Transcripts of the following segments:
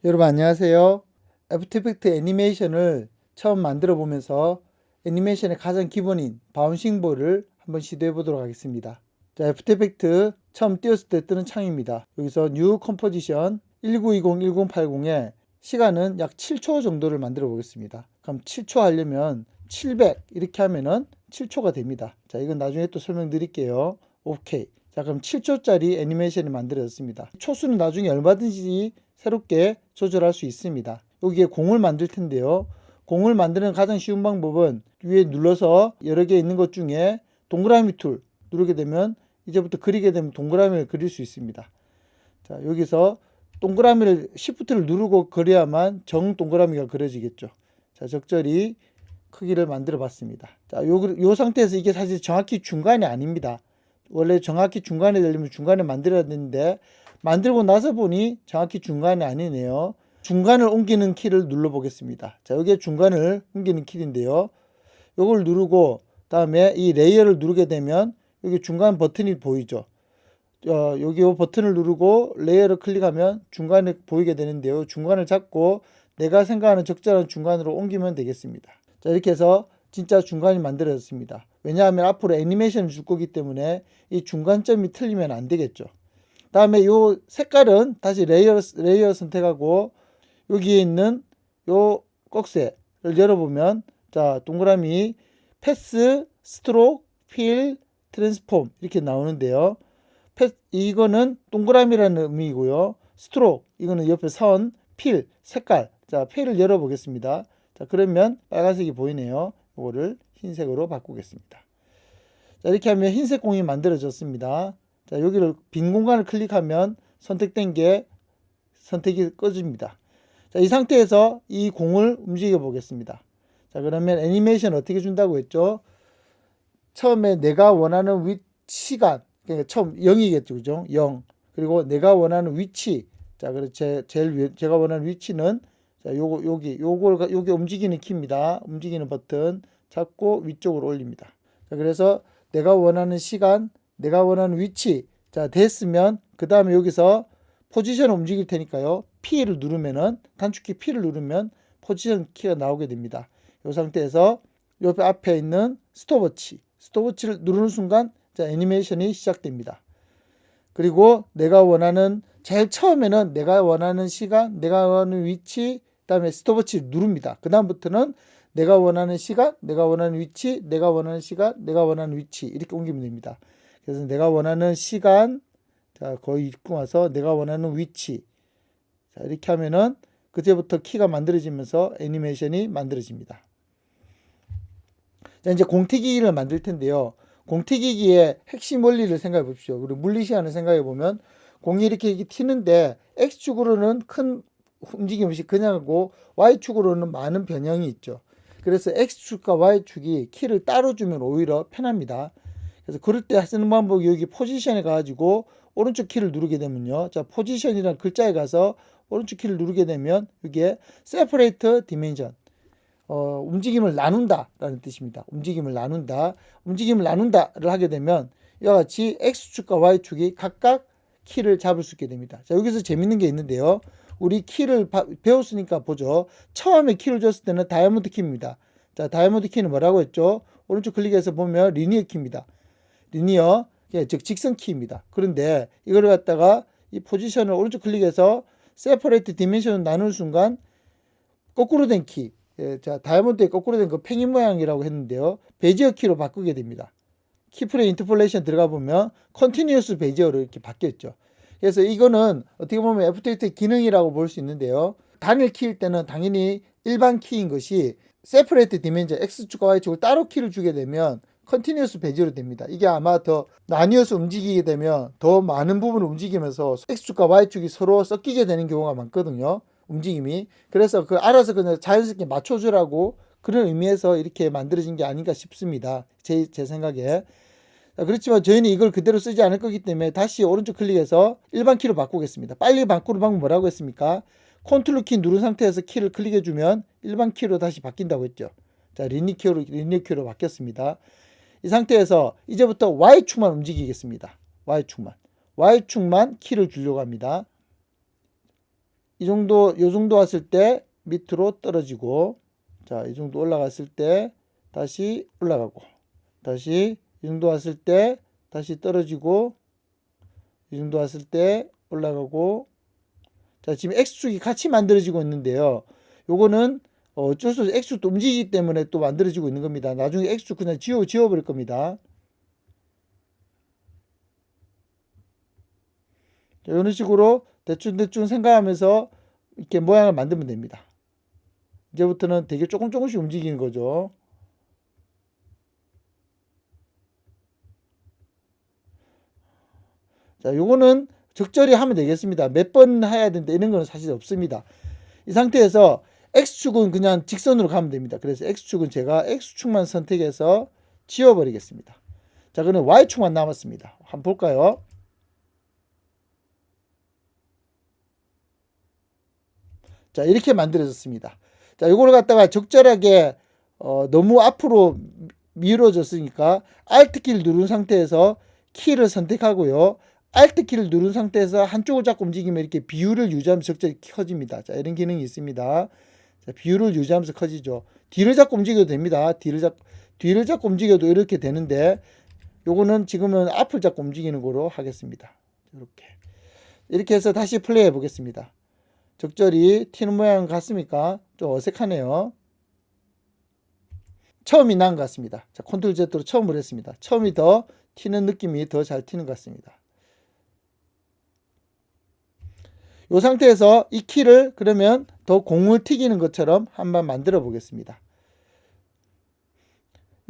여러분 안녕하세요. 애프터 이펙트 애니메이션을 처음 만들어 보면서 애니메이션의 가장 기본인 바운싱볼을 한번 시도해 보도록 하겠습니다. 자, 애프터 이펙트 처음 띄웠을 때 뜨는 창입니다. 여기서 뉴 컴포지션 1920-1080에 시간은 약 7초 정도를 만들어 보겠습니다. 그럼 7초 하려면 700 이렇게 하면은 7초가 됩니다. 자, 이건 나중에 또 설명드릴게요. 오케이. 자, 그럼 7초짜리 애니메이션이 만들어졌습니다. 초수는 나중에 얼마든지 새롭게 조절할 수 있습니다. 여기에 공을 만들 텐데요. 공을 만드는 가장 쉬운 방법은 위에 눌러서 여러 개 있는 것 중에 동그라미 툴 누르게 되면 이제부터 그리게 되면 동그라미를 그릴 수 있습니다. 자, 여기서 동그라미를 Shift를 누르고 그려야만 정 동그라미가 그려지겠죠. 자, 적절히 크기를 만들어 봤습니다. 자, 요 상태에서 이게 사실 정확히 중간이 아닙니다. 원래 정확히 중간에 되려면 중간에 만들어야 되는데 만들고 나서 보니 정확히 중간이 아니네요. 중간을 옮기는 키를 눌러 보겠습니다. 자, 여기에 중간을 옮기는 키인데요. 요걸 누르고 다음에 이 레이어를 누르게 되면 여기 중간 버튼이 보이죠. 여기 요 버튼을 누르고 레이어를 클릭하면 중간에 보이게 되는데요. 중간을 잡고 내가 생각하는 적절한 중간으로 옮기면 되겠습니다. 자, 이렇게 해서 진짜 중간이 만들어졌습니다. 왜냐하면 앞으로 애니메이션을 줄 거기 때문에 이 중간점이 틀리면 안 되겠죠. 다음에 요 색깔은 다시 레이어 선택하고 여기에 있는 요 꺽쇠를 열어보면 자, 동그라미 패스, 스트로크, 필, 트랜스폼 이렇게 나오는데요. 이거는 동그라미라는 의미이고요. 스트로크 이거는 옆에 선, 필, 색깔. 자, 필을 열어보겠습니다. 자, 그러면 빨간색이 보이네요. 이거를 흰색으로 바꾸겠습니다. 자, 이렇게 하면 흰색 공이 만들어졌습니다. 자, 여기를 빈 공간을 클릭하면 선택된 게 선택이 꺼집니다. 자, 이 상태에서 이 공을 움직여 보겠습니다. 자, 그러면 애니메이션 어떻게 준다고 했죠? 처음에 내가 원하는 시간, 그러니까 처음 0이겠죠, 그죠? 0. 그리고 내가 원하는 위치. 자, 그래서 제가 원하는 위치는 자, 요기 움직이는 키입니다. 움직이는 버튼 잡고 위쪽으로 올립니다. 자, 그래서 내가 원하는 시간, 내가 원하는 위치. 자, 됐으면 그 다음에 여기서 포지션을 움직일 테니까요. P를 누르면은 단축키 P를 누르면 포지션 키가 나오게 됩니다. 이 상태에서 옆에 앞에 있는 스톱워치를 누르는 순간 자, 애니메이션이 시작됩니다. 그리고 내가 원하는 제일 처음에는 내가 원하는 시간, 내가 원하는 위치, 그다음에 스톱워치를 누릅니다. 그 다음부터는 내가 원하는 시간, 내가 원하는 위치, 내가 원하는 시간, 내가 원하는 위치 이렇게 옮기면 됩니다. 그래서 내가 원하는 시간, 자, 거의 읽고 와서 내가 원하는 위치. 자, 이렇게 하면은 그때부터 키가 만들어지면서 애니메이션이 만들어집니다. 자, 이제 공튀기기를 만들 텐데요. 공튀기기의 핵심 원리를 생각해 보십시오. 우리 물리 시간을 생각해 보면 공이 이렇게 튀는데 X축으로는 큰 움직임 없이 그냥 하고 Y축으로는 많은 변형이 있죠. 그래서 X축과 Y축이 키를 따로 주면 오히려 편합니다. 그래서 그럴 때 쓰는 방법이 여기 포지션에 가가지고 오른쪽 키를 누르게 되면요. 자, 포지션이라는 글자에 가서 오른쪽 키를 누르게 되면 이게 separate dimension. 움직임을 나눈다라는 뜻입니다. 움직임을 나눈다를 하게 되면 이와 같이 X축과 Y축이 각각 키를 잡을 수 있게 됩니다. 자, 여기서 재밌는 게 있는데요. 우리 키를 배웠으니까 보죠. 처음에 키를 줬을 때는 다이아몬드 키입니다. 자, 다이아몬드 키는 뭐라고 했죠? 오른쪽 클릭해서 보면 리니어 키입니다. 리니어, 즉 직선 키입니다. 그런데 이걸 갖다가 이 포지션을 오른쪽 클릭해서 세퍼레이트 디멘션을 나누는 순간 거꾸로 된 키, 자, 다이아몬드의 거꾸로 된 그 팽이 모양이라고 했는데요. 베지어 키로 바꾸게 됩니다. 키프레임 인터폴레이션 들어가 보면 컨티뉴어스 베지어로 이렇게 바뀌었죠. 그래서 이거는 어떻게 보면 애프터 이펙트 기능이라고 볼 수 있는데요. 단일 키일 때는 당연히 일반 키인 것이 세퍼레이트 디멘전 X축과 Y축을 따로 키를 주게 되면 컨티뉴어스 베지어로 됩니다. 이게 아마 더 나뉘어서 움직이게 되면 더 많은 부분을 움직이면서 X축과 Y축이 서로 섞이게 되는 경우가 많거든요. 움직임이. 그래서 그 알아서 그냥 자연스럽게 맞춰주라고 그런 의미에서 이렇게 만들어진 게 아닌가 싶습니다. 제 생각에. 그렇지만 저희는 이걸 그대로 쓰지 않을 거기 때문에 다시 오른쪽 클릭해서 일반 키로 바꾸겠습니다. 빨리 바꾸는 방법 뭐라고 했습니까? 컨트롤 키 누른 상태에서 키를 클릭해주면 일반 키로 다시 바뀐다고 했죠. 자, 리니어 키로 바뀌었습니다. 이 상태에서 이제부터 Y축만 움직이겠습니다. Y축만 키를 주려고 합니다. 요 정도 왔을 때 밑으로 떨어지고, 자, 이 정도 올라갔을 때 다시 올라가고, 다시 이 정도 왔을 때 다시 떨어지고, 이 정도 왔을 때 올라가고. 자, 지금 X축이 같이 만들어지고 있는데요. 요거는 어쩔 수 없이 X축도 움직이기 때문에 또 만들어지고 있는 겁니다. 나중에 X축 그냥 지워버릴 겁니다. 자, 이런 식으로 대충 생각하면서 이렇게 모양을 만들면 됩니다. 이제부터는 되게 조금씩 움직이는 거죠. 자, 요거는 적절히 하면 되겠습니다. 몇 번 해야 된다 이런 건 사실 없습니다. 이 상태에서 X축은 그냥 직선으로 가면 됩니다. 그래서 X축은 제가 X축만 선택해서 지워버리겠습니다. 자, 그럼 Y축만 남았습니다. 한번 볼까요? 자, 이렇게 만들어졌습니다. 자, 이걸 갖다가 적절하게 너무 앞으로 미뤄졌으니까 Alt 키를 누른 상태에서 키를 선택하고요. Alt 키를 누른 상태에서 한쪽을 자꾸 움직이면 이렇게 비율을 유지하면서 적절히 커집니다. 자, 이런 기능이 있습니다. 자, 비율을 유지하면서 커지죠. 뒤를 잡고 움직여도 됩니다. 뒤를 잡고 움직여도 이렇게 되는데, 요거는 지금은 앞을 잡고 움직이는 거로 하겠습니다. 이렇게 해서 다시 플레이 해 보겠습니다. 적절히 튀는 모양 같습니까? 좀 어색하네요. 처음이 나은 것 같습니다. 자, 컨트롤 Z로 처음으로 했습니다. 처음이 더 튀는 느낌이 더 잘 튀는 것 같습니다. 이 상태에서 이 키를 그러면 더 공을 튀기는 것처럼 한번 만들어 보겠습니다.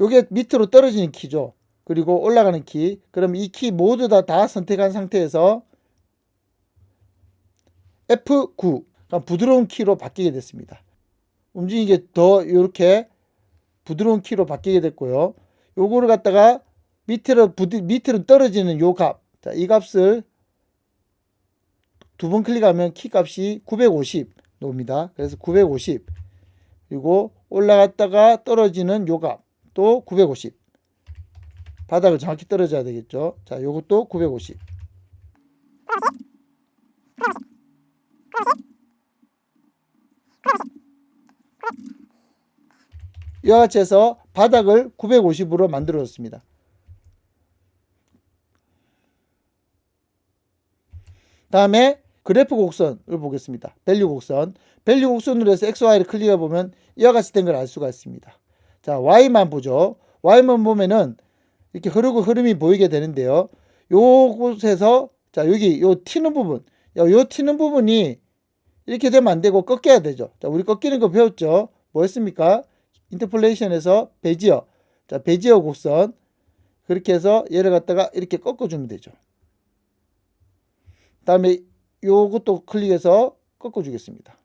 요게 밑으로 떨어지는 키죠. 그리고 올라가는 키. 그럼 이 키 모두 다 선택한 상태에서 F9, 그러니까 부드러운 키로 바뀌게 됐습니다. 움직이게 더 이렇게 부드러운 키로 바뀌게 됐고요. 요거를 갖다가 밑으로 떨어지는 요 값. 자, 이 값을 두 번 클릭하면 키 값이 950 나옵니다. 그래서 950. 그리고 올라갔다가 떨어지는 요 값. 또 950. 바닥을 정확히 떨어져야 되겠죠. 자, 요것도 950. 이와 같이 해서 바닥을 950으로 만들어줬습니다. 다음에 그래프 곡선을 보겠습니다. 밸류 곡선. 밸류 곡선으로 해서 XY를 클릭해 보면 이와 같이 된 걸 알 수가 있습니다. 자, Y만 보죠. Y만 보면은 이렇게 흐름이 보이게 되는데요. 요곳에서, 자, 여기 요 튀는 부분, 요 튀는 부분이 이렇게 되면 안 되고 꺾여야 되죠. 자, 우리 꺾이는 거 배웠죠? 뭐였습니까? 인터폴레이션에서 베지어. 자, 베지어 곡선. 그렇게 해서 얘를 갖다가 이렇게 꺾어주면 되죠. 다음에 요것도 클릭해서 꺾어주겠습니다.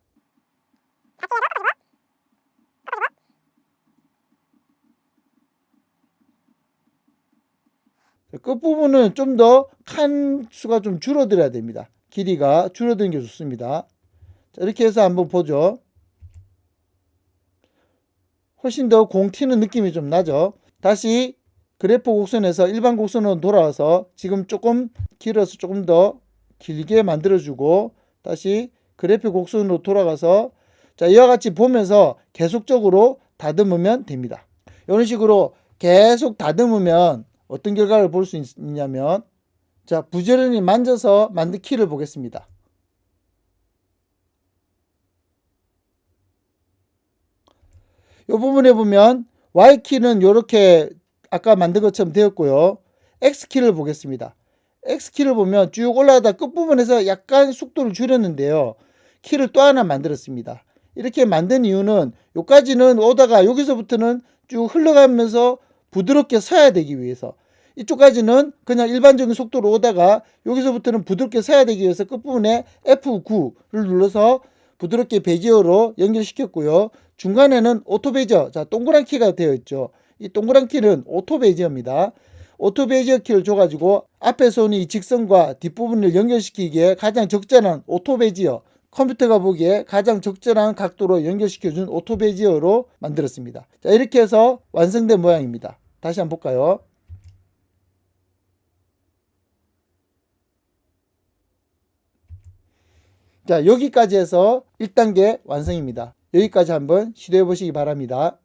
끝부분은 좀 더 칸수가 좀 줄어들어야 됩니다. 길이가 줄어드는 게 좋습니다. 자, 이렇게 해서 한번 보죠. 훨씬 더 공 튀는 느낌이 좀 나죠. 다시 그래프 곡선에서 일반 곡선으로 돌아와서 지금 조금 길어서 조금 더 길게 만들어주고 다시 그래프 곡선으로 돌아가서, 자, 이와 같이 보면서 계속적으로 다듬으면 됩니다. 이런 식으로 계속 다듬으면 어떤 결과를 볼 수 있냐면, 자, 부지런히 만져서 만든 키를 보겠습니다. 이 부분에 보면 Y키는 이렇게 아까 만든 것처럼 되었고요. X키를 보겠습니다. X키를 보면 쭉 올라가다 끝부분에서 약간 속도를 줄였는데요. 키를 또 하나 만들었습니다. 이렇게 만든 이유는 여기까지는 오다가 여기서부터는 쭉 흘러가면서 부드럽게 서야 되기 위해서, 이쪽까지는 그냥 일반적인 속도로 오다가 여기서부터는 부드럽게 서야 되기 위해서 끝부분에 F9를 눌러서 부드럽게 베지어로 연결시켰고요. 중간에는 오토 베지어, 자, 동그란 키가 되어 있죠. 이 동그란 키는 오토 베지어입니다. 오토 베지어 키를 줘가지고 앞에서 오는 이 직선과 뒷부분을 연결시키기에 가장 적절한 오토 베지어, 컴퓨터가 보기에 가장 적절한 각도로 연결시켜준 오토 베지어로 만들었습니다. 자, 이렇게 해서 완성된 모양입니다. 다시 한번 볼까요? 자, 여기까지 해서 1단계 완성입니다. 여기까지 한번 시도해 보시기 바랍니다.